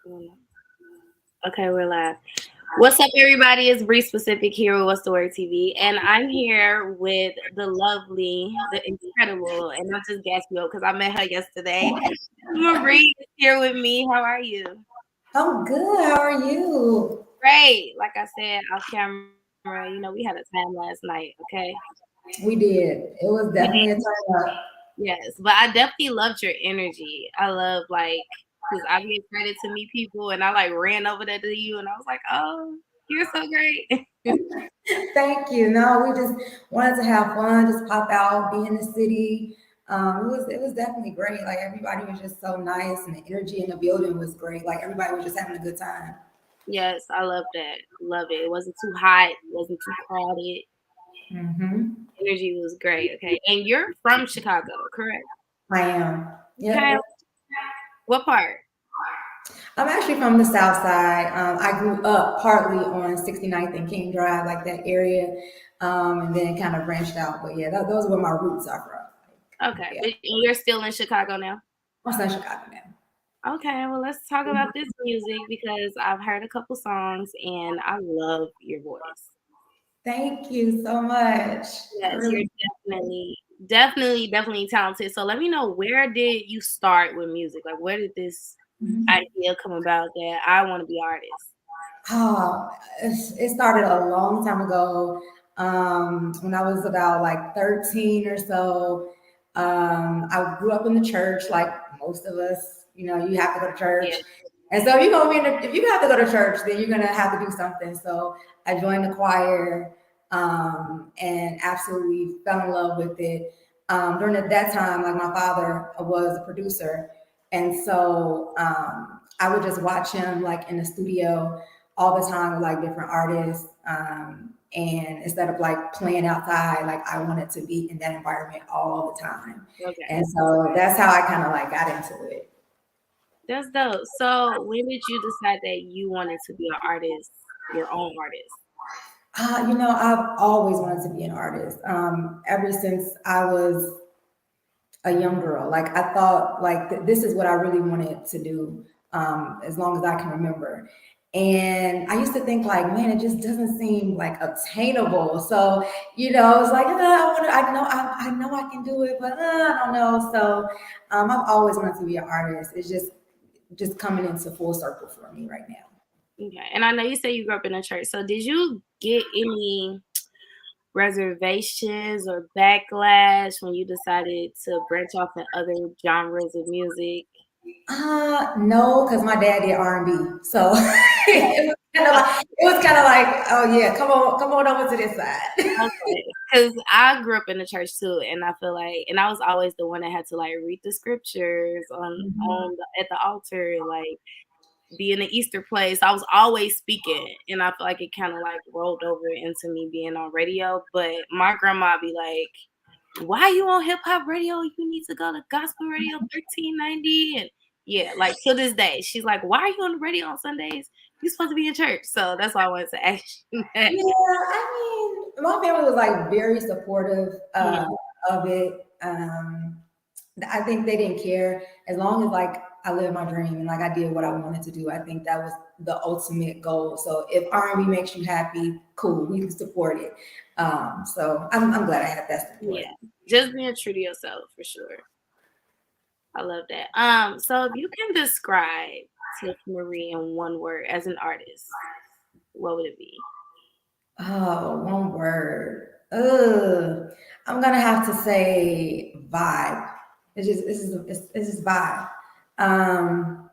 Okay, we're live. What's up, everybody? It's Bree Specific here with What's the Word TV, and I'm here with the lovely, the incredible, and not just gas you up because I met her yesterday. Marie is here with me. How are you? I'm good. How are you? Great. Like I said off camera, we had a time last night. Okay, We did. It was we definitely a did. turn up. Yes, but I definitely loved your energy. I love because I get excited to meet people, and I ran over there to you, and I was like, "Oh, you're so great." Thank you. No, we just wanted to have fun, just pop out, be in the city. It was definitely great. Like everybody was just so nice, and the energy in the building was great. Like everybody was just having a good time. Yes, I love that. Love it. It wasn't too hot. It wasn't too crowded. Hmm. Energy was great. Okay, and you're from Chicago, correct? I am. Okay. Yep. What part? I'm actually from the South Side. I grew up partly on 69th and King Drive, like that area, and then kind of branched out. But yeah, those are where my roots are from. Okay, Yeah, but you're still in Chicago now. I'm from Chicago now. Okay, well, let's talk about this music because I've heard a couple songs and I love your voice. Thank you so much. I Yes, you're really definitely talented. So let me know, where did you start with music? Like, where did this Mhm. idea come about that I want to be an artist? Oh, it started a long time ago. When I was about like 13 or so. I grew up in the church, like most of us. You have to go to church, Yeah. and so if you have to go to church, then you're gonna have to do something. So I joined the choir, and absolutely fell in love with it. During that time, like my father was a producer, and so I would just watch him like in the studio all the time with like different artists. And instead of like playing outside, like I wanted to be in that environment all the time. Okay. And so that's how I kind of like got into it. That's dope. So when did you decide that you wanted to be an artist, your own artist? I've always wanted to be an artist. Ever since I was a young girl, like I thought like this is what I really wanted to do, as long as I can remember. And I used to think like, man, it just doesn't seem like obtainable. So, I was like, I know I can do it, but I don't know. So, I've always wanted to be an artist. It's just coming into full circle for me right now. Okay. And I know you say you grew up in a church. So did you get any reservations or backlash when you decided to branch off in other genres of music? No, because my dad did R&B, so it was kind of like, oh yeah, come on over to this side. Okay, because I grew up in the church too, and I feel like, and I was always the one that had to read the scriptures at the altar, be in the Easter place. I was always speaking, and I feel like it kind of rolled over into me being on radio. But my grandma be like, "Why you on hip hop radio? You need to go to gospel radio 1390." And yeah, to this day, she's like, "Why are you on the radio on Sundays? You supposed to be in church." So that's why I wanted to ask you that. Yeah, I mean, my family was like very supportive Mhm. of it. I think they didn't care as long as like I lived my dream and like I did what I wanted to do. I think that was the ultimate goal. So if R&B makes you happy, cool, we can support it. So I'm glad I had that support. Yeah, just being true to yourself for sure. I love that. So if you can describe Tiff Marie in one word as an artist, what would it be? Oh, one word. I'm gonna have to say vibe. It's just vibe. Um,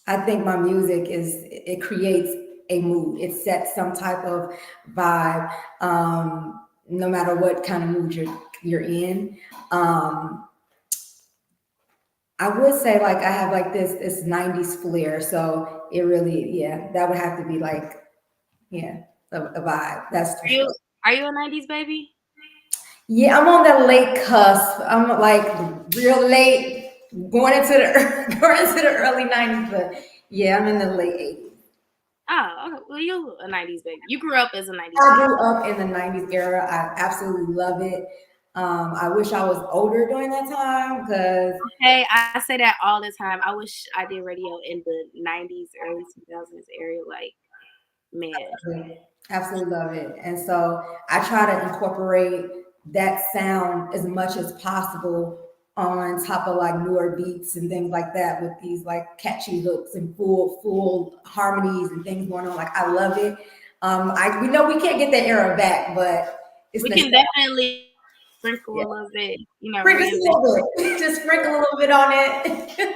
I think my music it creates a mood. It sets some type of vibe, no matter what kind of mood you're in. Um, I would say like I have like this '90s flair, so it really, yeah, that would have to be like, yeah, a vibe. That's for Are sure. you a '90s baby? Yeah, I'm on the late cusp. I'm like real late, going into the going into the early '90s, but yeah, I'm in the late '80s. Oh, okay. Well, you a '90s baby. You grew up as a '90s I baby. grew up in the '90s era. I absolutely love it. I wish I was older during that time because Hey, I say that all the time. I wish I did radio in the 90s, early 2000s area. Like, man. absolutely love it. And so I try to incorporate that sound as much as possible on top of like newer beats and things like that with these like catchy hooks and full harmonies and things going on. Like I love it. We know we can't get that era back, but it's We can nostalgia. definitely sprinkle Yeah. a little bit, Sprinkle just a reinvent little bit. Just sprinkle a little bit on it.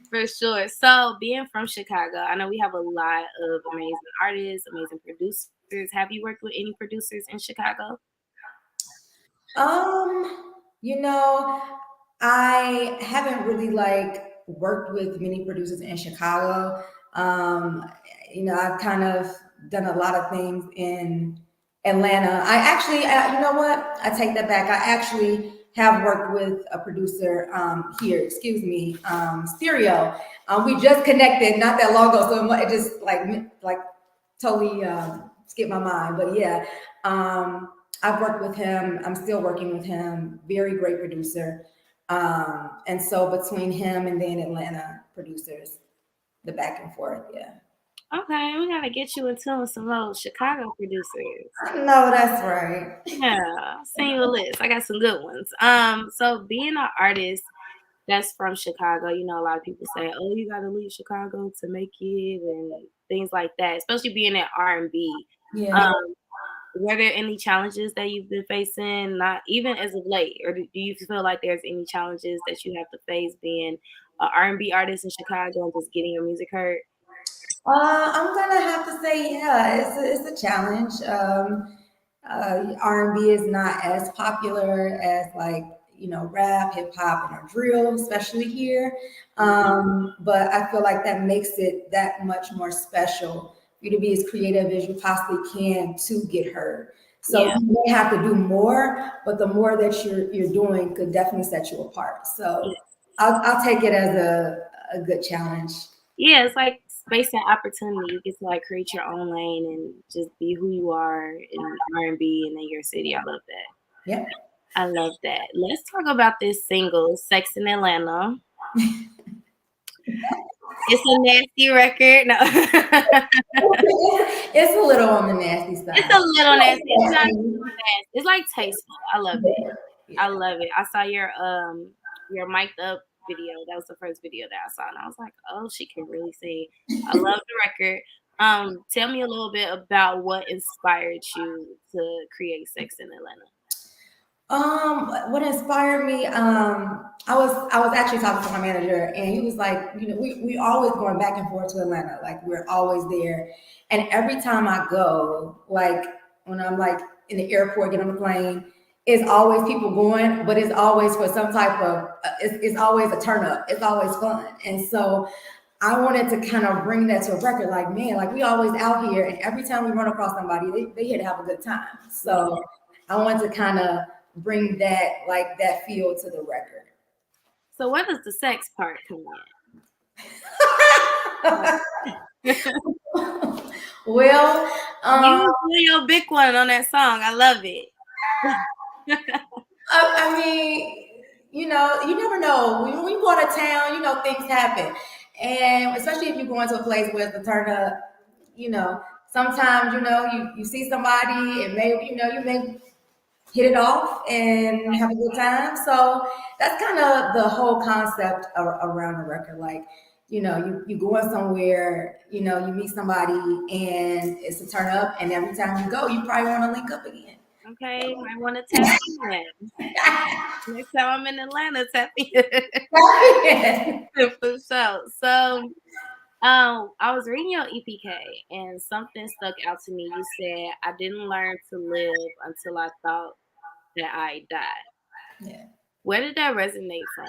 for sure. So, being from Chicago, I know we have a lot of amazing artists, amazing producers. Have you worked with any producers in Chicago? You know, I haven't really like worked with many producers in Chicago. Um, I've kind of done a lot of things in Atlanta. You know what? I take that back. I actually have worked with a producer here. Excuse me, Stereo. We just connected not that long ago, so it just like totally skipped my mind. But yeah, I've worked with him. I'm still working with him. Very great producer. And so between him and then Atlanta producers, the back and forth, yeah. Okay, we gotta get you in tune with some old Chicago producers. No, that's right. Yeah, send you a list. I got some good ones. So being an artist that's from Chicago, a lot of people say, "Oh, you got to leave Chicago to make it," and things like that. Especially being in R&B. Yeah. Um, were there any challenges that you've been facing, not even as of late, or do you feel like there's any challenges that you have to face being an R&B artist in Chicago and just getting your music heard? I'm gonna have to say, yeah, it's a challenge. R&B is not as popular as like rap, hip hop, and or drill, especially here. But I feel like that makes it that much more special for you to be as creative as you possibly can to get heard. So Yeah, you may have to do more, but the more that you're doing could definitely set you apart. yeah, So I'll take it as a good challenge. yeah. It's like space and opportunity. You get to like create your own lane and just be who you are in R&B and in your city. I love that. Yeah. I love that. Let's talk about this single, "Sex in Atlanta." It's a nasty record. No. It's a little on the nasty It's side. a little nasty. It's not Sexy. nasty. It's like tasteful. I love it. I Yeah. love it. I saw your mic'd up video. That was the first video that I saw, and I was like, "Oh, she can really sing." I love the record. Tell me a little bit about what inspired you to create "Sex in Atlanta." What inspired me? I was actually talking to my manager, and he was like, we always going back and forth to Atlanta, like we're always there, and every time I go, like when I'm like in the airport, get on the plane, it's always people going, but it's always for some type of, it's always a turn up, it's always fun, and so I wanted to kind of bring that to a record, like man, like we always out here, and every time we run across somebody, they here to have a good time. Yeah. So I wanted to kind of bring that feel to the record. So where does the sex part come in? Well, um, You do your big one on that song. I love it. I mean, you never know. When you go out of town, things happen, and especially if you go into a place where it's a turn up, sometimes you see somebody and maybe you may hit it off and have a good time. So that's kind of the whole concept around the record. Like, you going somewhere, you meet somebody and it's a turn up, and every time you go, you probably want to link up again. Okay, might want to tap in. Next time I'm in Atlanta, tap in. For sure. So, I was reading your EPK and something stuck out to me. You said, "I didn't learn to live until I thought that I died." Yeah. Where did that resonate from?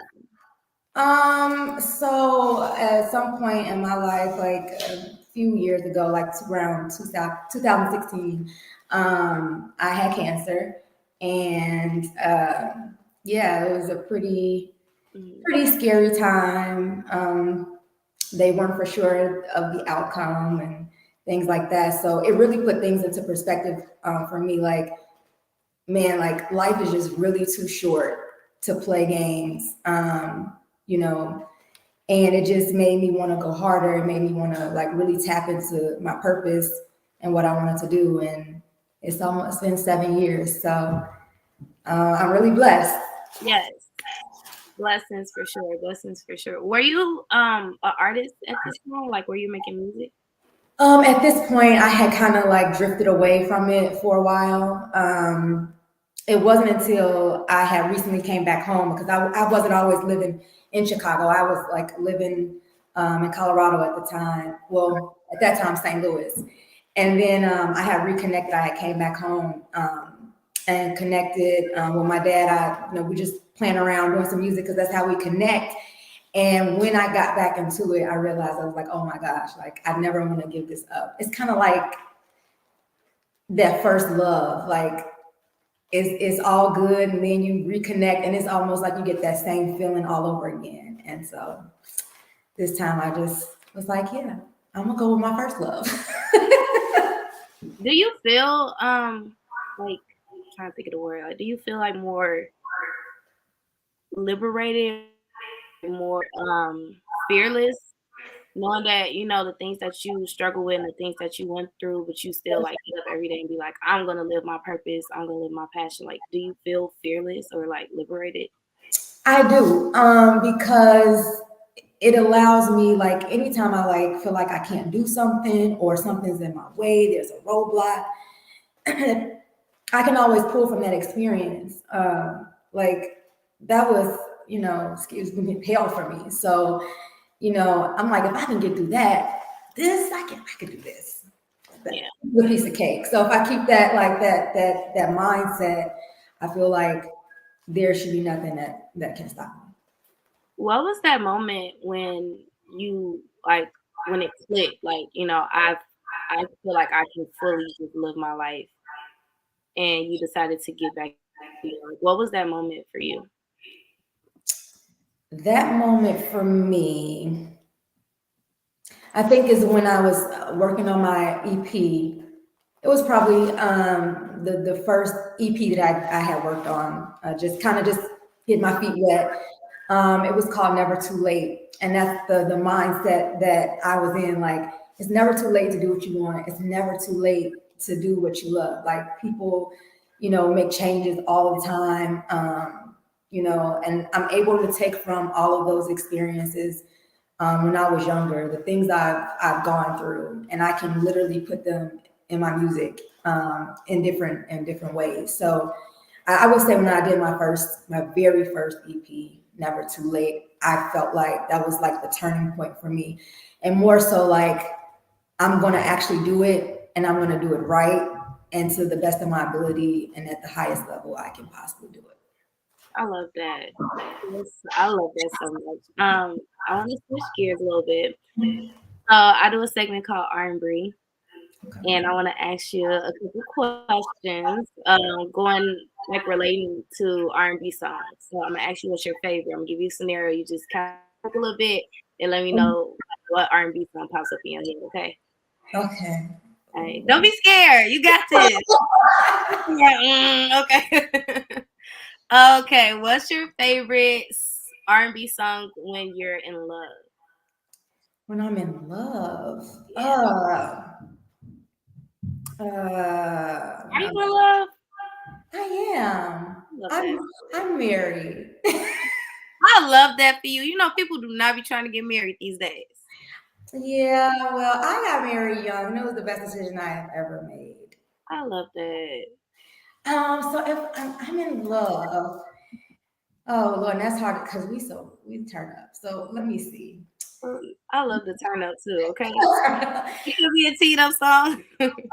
So at some point in my life, like a few years ago, like around 2016, I had cancer, and yeah, it was a Mhm. pretty scary time. They weren't for sure of the outcome and things like that, so it really put things into perspective for me. Like man, like life is just really too short to play games. You know, and it just made me want to go harder. It made me want to like really tap into my purpose and what I wanted to do. And it's been 7 years, so I'm really blessed. Yes. Blessings for sure. Blessings for sure. Were you an artist at this point? Like, were you making music? At this point, I had kind of like drifted away from it for a while. It wasn't until I had recently came back home because I wasn't always living in Chicago. I was like living in Colorado at the time. Well, at that time, St. Louis. And then I had reconnected. I had came back home and connected with my dad. We just playing around doing some music because that's how we connect. And when I got back into it, I realized I was like, oh my gosh, like I never want to give this up. It's kind of like that first love, like it's all good, and then you reconnect, and it's almost like you get that same feeling all over again. And so this time, I just was like, yeah, I'm gonna go with my first love. Do you feel like trying to think of the word? Like, do you feel like more liberated, more fearless, knowing that the things that you struggle with and the things that you went through, but you still like get up every day and be like, I'm gonna live my purpose, I'm gonna live my passion. Like, do you feel fearless or like liberated? I do, because it allows me, like anytime I like feel like I can't do something or something's in my way, there's a roadblock. I can always pull from that experience. Like that was, excuse me, hell for me. So, I'm like, if I can get through that, I can do this. That's Yeah. a piece of cake. So if I keep that like that mindset, I feel like there should be nothing that can stop me. What was that moment when you like when it clicked? Like, I feel like I can fully just live my life, and you decided to get back. Like, what was that moment for you? That moment for me, I think, is when I was working on my EP. It was probably the first EP that I had worked on. Just kind of just get my feet wet. It was called Never Too Late, and that's the mindset that I was in. Like it's never too late to do what you want. It's never too late to do what you love. Like people, make changes all the time. And I'm able to take from all of those experiences when I was younger, the things I've gone through, and I can literally put them in my music in different ways. So I would say when I did my very first EP, Never Too Late, I felt like that was like the turning point for me, and more so like I'm going to actually do it, and I'm going to do it right and to the best of my ability and at the highest level I can possibly do it. I love that. Yes, I love that so much. I want to switch gears a little bit. So I do a segment called R&B, and I want to ask you a couple questions, going like relating to R&B songs. So I'm gonna ask you what's your favorite. I'm gonna give you a scenario. You just kind of a little bit and let me know what R&B song pops up in your head. Okay. Okay. All right. Don't be scared. You got this. Yeah. Okay. Okay. What's your favorite R&B song when you're in love? When I'm in love, Yeah. Are you when in love? I am. I love I'm that. I'm married. I love that for you. People do not be trying to get married these days. Yeah, well, I got married young, and it was the best decision I have ever made. I love that. So if I'm in love, oh Lord, and that's hard because we turn up. So let me see. I love the turn up too. Okay, it could be a teed up song.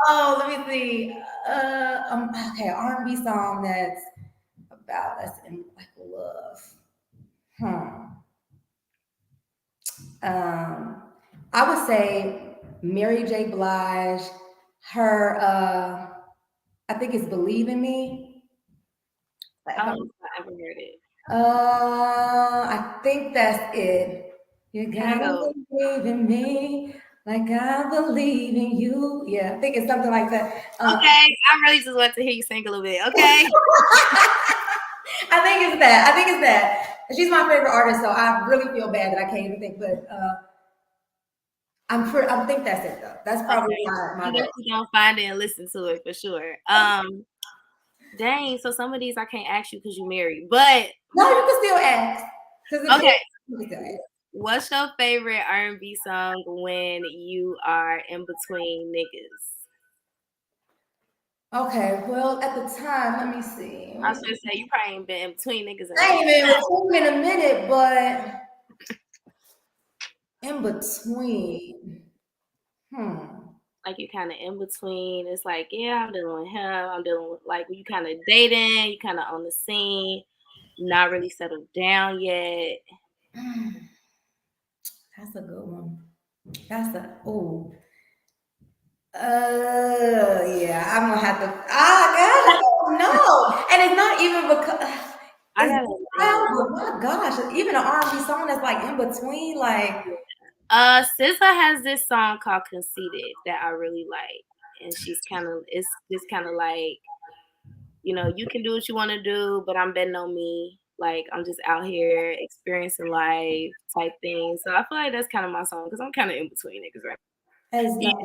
Oh, let me see. Okay, R&B song that's in like love. Hmm. Um, I would say Mary J. Blige. Her, I think it's "Believe in Me." Like, I don't know if I ever heard it. I think that's it. You Can I gotta go? believe in me. Like I believe in you. Yeah, I think it's something like that. Okay, I really just want to hear you sing a little bit. Okay. I think it's that. I think it's that. She's my favorite artist, so I really feel bad that I can't even think. But I think that's it though. That's probably Okay. my I'm go. definitely gonna find it and listen to it for sure. Dang. So some of these I can't ask you because you married, but No, you can still ask. Because if okay. you can still ask. What's your favorite R&B song when you are in between niggas? Okay, well, at the time, let me see. I was gonna say you probably ain't been in between niggas in a I minute. ain't been in a minute, but in between. Like you kind of in between. It's like, yeah, I'm dealing with him. I'm dealing with like you kind of dating. You kind of on the scene, not really settled down yet. That's a good one. That's a oh. Yeah, I'm gonna have to. Gosh, I don't know. And it's not even because I it's gotta wild, think. but my gosh, even an R&B song that's like in between, like SZA has this song called "Conceited" that I really like, and it's just kind of like, you can do what you want to do, but I'm betting on me. Like I'm just out here experiencing life type thing. So I feel like that's kind of my song because I'm kind of in between niggas right it's now. not.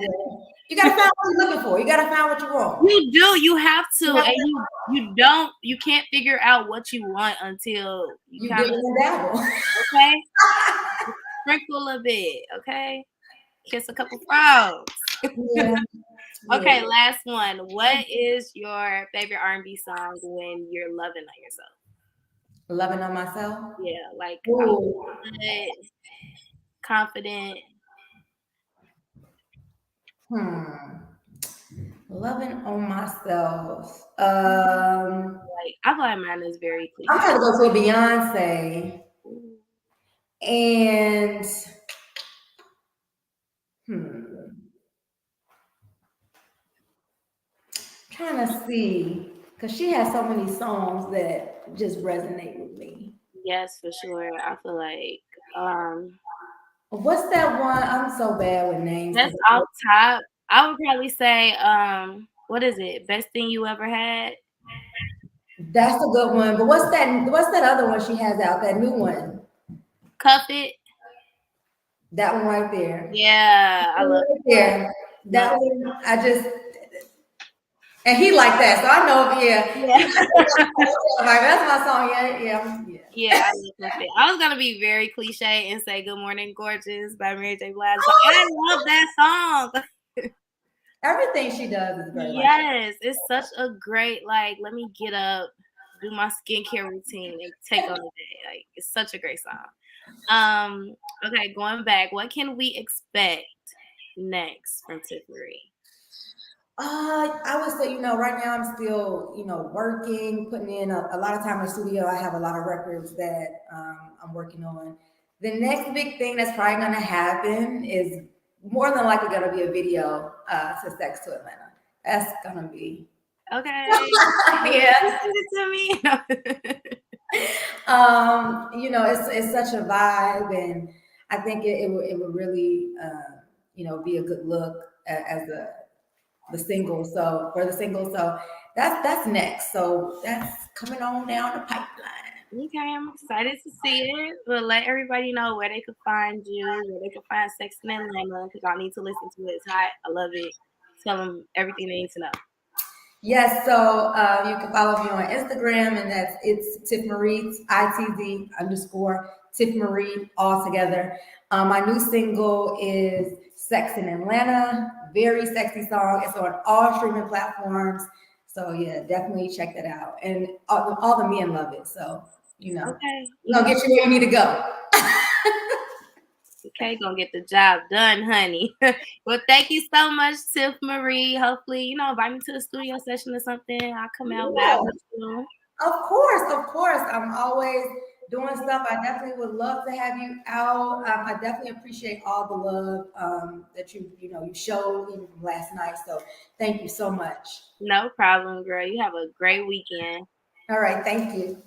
You gotta find what you're looking for. You gotta find what you want. You do. You have You to, have and to. you don't. You can't figure out what you want until you You kind dip of and dabble. okay, sprinkle a bit. Okay, kiss a couple frogs. Yeah, yeah. Okay, last one. What is your favorite R&B song when you're loving on yourself? Loving on myself. Yeah, like I'm Ooh. good, confident. Hmm. Loving on myself. Like I feel like mine is very I'm cliche. gonna go to a Beyonce. Ooh, And hmm, trying to see, because she has so many songs that just resonate with me. yes, for sure. I feel like What's that one? I'm so bad with names that's because off top. I would probably say what is it? Best thing you ever had? that's a good one. But what's that? What's that other one she has out? That new one? Cuff it. That one right there. Yeah, I love Right there. love That one. I just and he like that, so I know. Yeah, yeah. like that's my song. Yeah, yeah, yeah. Yeah, I love Cuff It. I was gonna be very cliche and say Good Morning Gorgeous by Mary J. Blige, but I love that song. Everything she does is great. Like Yes, it's such a great like. Let me get up, do my skincare routine, and take on the day. Like it's such a great song. Okay, going back, what can we expect next from TiffMarie? I would say, right now I'm still, working, putting in a lot of time in the studio. I have a lot of records that I'm working on. The next big thing that's probably going to happen is more than likely going to be a video to Sex to Atlanta. That's going to be, Okay, yeah. send it to me. It's such a vibe, and I think it would really, be a good look as the single. So for the single, so that's next. So that's coming on down the pipeline. Okay, I'm excited to see it. But let everybody know where they could find you, where they could find Sex in Atlanta, because y'all need to listen to it. It's hot. I love it. Tell them everything they need to know. Yes, so you can follow me on Instagram, and it's TiffMarie, ITZ_TiffMarie all together. My new single is Sex in Atlanta, very sexy song. It's on all streaming platforms. So yeah, definitely check that out. And all the men love it. So, Okay. we're gonna get you where you need to go. Okay, gonna get the job done, honey. Well, thank you so much, TiffMarie. Hopefully, invite me to a studio session or something. I'll come out Yeah. vibe with you. Of course, of course. I'm always doing stuff. I definitely would love to have you out. I definitely appreciate all the love that you showed even from last night. So thank you so much. No problem, girl. You have a great weekend. All right, thank you.